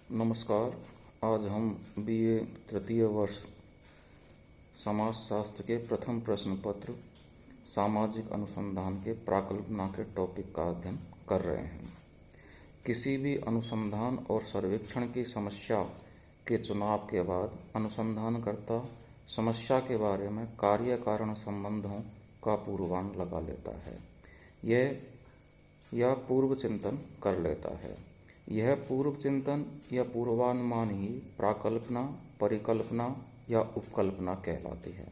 नमस्कार। आज हम बीए तृतीय वर्ष समाजशास्त्र के प्रथम प्रश्न पत्र सामाजिक अनुसंधान के प्राकल्पना के टॉपिक का अध्ययन कर रहे हैं। किसी भी अनुसंधान और सर्वेक्षण की समस्या के चुनाव के बाद अनुसंधानकर्ता समस्या के बारे में कार्य कारण संबंधों का पूर्वानुमान लगा लेता है। यह पूर्व चिंतन कर लेता है। यह पूर्व चिंतन या पूर्वानुमान ही प्राकल्पना, परिकल्पना या उपकल्पना कहलाती है।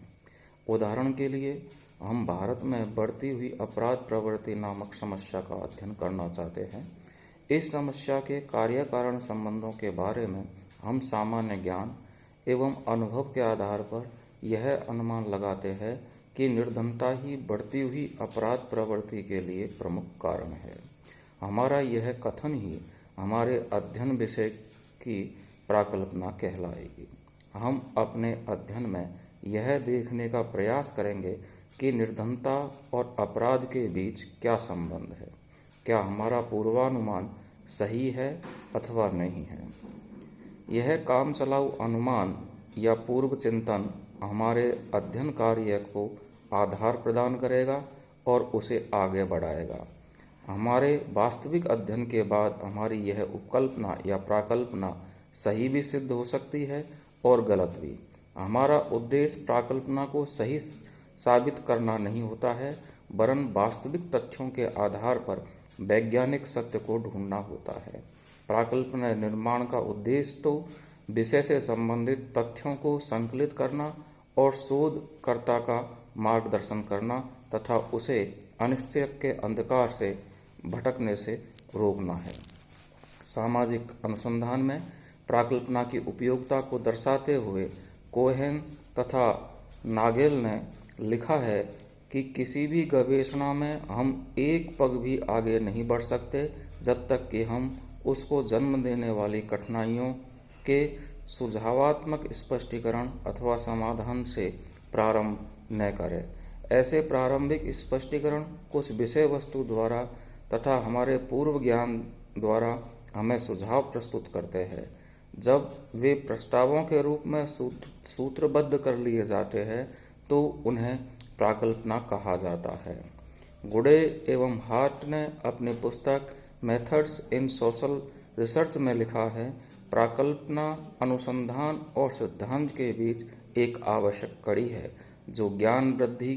उदाहरण के लिए, हम भारत में बढ़ती हुई अपराध प्रवृत्ति नामक समस्या का अध्ययन करना चाहते हैं। इस समस्या के कार्य कारण संबंधों के बारे में हम सामान्य ज्ञान एवं अनुभव के आधार पर यह अनुमान लगाते हैं कि निर्धनता ही बढ़ती हुई अपराध प्रवृत्ति के लिए प्रमुख कारण है। हमारा यह कथन ही हमारे अध्ययन विषय की प्राकल्पना कहलाएगी। हम अपने अध्ययन में यह देखने का प्रयास करेंगे कि निर्धनता और अपराध के बीच क्या संबंध है, क्या हमारा पूर्वानुमान सही है अथवा नहीं है। यह काम चलाऊ अनुमान या पूर्व चिंतन हमारे अध्ययन कार्य को आधार प्रदान करेगा और उसे आगे बढ़ाएगा। हमारे वास्तविक अध्ययन के बाद हमारी यह उपकल्पना या प्राकल्पना सही भी सिद्ध हो सकती है और गलत भी। हमारा उद्देश्य प्राकल्पना को सही साबित करना नहीं होता है, वरन वास्तविक तथ्यों के आधार पर वैज्ञानिक सत्य को ढूंढना होता है। प्राकल्पना निर्माण का उद्देश्य तो विषय से संबंधित तथ्यों को संकलित करना और शोधकर्ता का मार्गदर्शन करना तथा उसे अनिश्चय के अंधकार से भटकने से रोकना है। सामाजिक अनुसंधान में प्राकल्पना की उपयोगिता को दर्शाते हुए कोहेन तथा नागेल ने लिखा है कि किसी भी गवेषणा में हम एक पग भी आगे नहीं बढ़ सकते जब तक कि हम उसको जन्म देने वाली कठिनाइयों के सुझावात्मक स्पष्टीकरण अथवा समाधान से प्रारंभ न करें। ऐसे प्रारंभिक स्पष्टीकरण कुछ विषय वस्तु द्वारा तथा हमारे पूर्व ज्ञान द्वारा हमें सुझाव प्रस्तुत करते हैं। जब वे प्रस्तावों के रूप में सूत्रबद्ध कर लिए जाते हैं तो उन्हें प्राकल्पना कहा जाता है। गुडे एवं हार्ट ने अपनी पुस्तक मेथड्स इन सोशल रिसर्च में लिखा है, प्राकल्पना अनुसंधान और सिद्धांत के बीच एक आवश्यक कड़ी है जो ज्ञान वृद्धि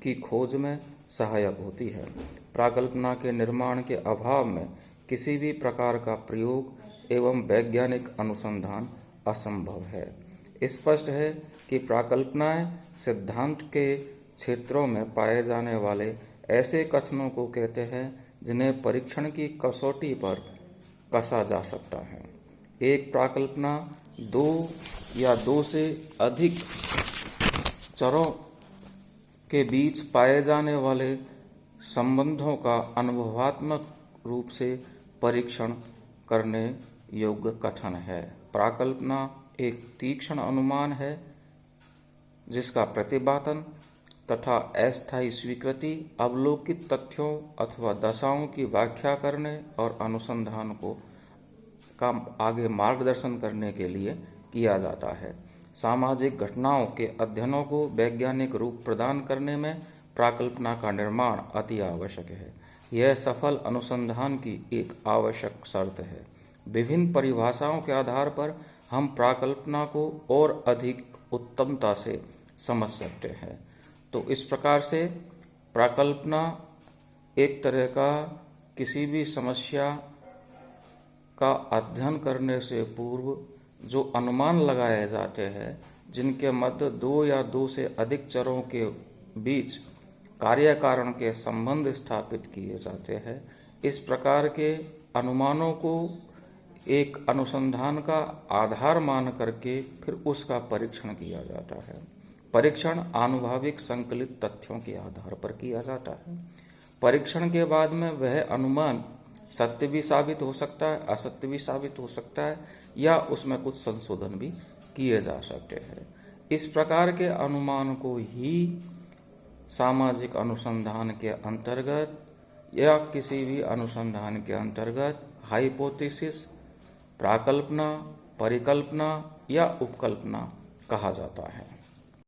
की खोज में सहायक होती है। प्राकल्पना के निर्माण के अभाव में किसी भी प्रकार का प्रयोग एवं वैज्ञानिक अनुसंधान असंभव है। स्पष्ट है कि प्राकल्पनाएं सिद्धांत के क्षेत्रों में पाए जाने वाले ऐसे कथनों को कहते हैं जिन्हें परीक्षण की कसौटी पर कसा जा सकता है। एक प्राकल्पना दो या दो से अधिक चरों के बीच पाए जाने वाले संबंधों का अनुभवात्मक रूप से परीक्षण करने योग्य कथन है। प्राकल्पना एक तीक्ष्ण अनुमान है जिसका प्रतिपादन तथा अस्थायी स्वीकृति अवलोकित तथ्यों अथवा दशाओं की व्याख्या करने और अनुसंधान को का आगे मार्गदर्शन करने के लिए किया जाता है। सामाजिक घटनाओं के अध्ययनों को वैज्ञानिक रूप प्रदान करने में प्राकल्पना का निर्माण अति आवश्यक है। यह सफल अनुसंधान की एक आवश्यक शर्त है। विभिन्न परिभाषाओं के आधार पर हम प्राकल्पना को और अधिक उत्तमता से समझ सकते हैं। तो इस प्रकार से प्राकल्पना एक तरह का किसी भी समस्या का अध्ययन करने से पूर्व जो अनुमान लगाए जाते हैं जिनके मध्य दो या दो से अधिक चरों के बीच कार्य कारण के संबंध स्थापित किए जाते हैं, इस प्रकार के अनुमानों को एक अनुसंधान का आधार मान करके फिर उसका परीक्षण किया जाता है। परीक्षण आनुभाविक संकलित तथ्यों के आधार पर किया जाता है। परीक्षण के बाद में वह अनुमान सत्य भी साबित हो सकता है, असत्य भी साबित हो सकता है या उसमें कुछ संशोधन भी किए जा सकते हैं। इस प्रकार के अनुमान को ही सामाजिक अनुसंधान के अंतर्गत या किसी भी अनुसंधान के अंतर्गत हाइपोथेसिस प्राकल्पना, परिकल्पना या उपकल्पना कहा जाता है।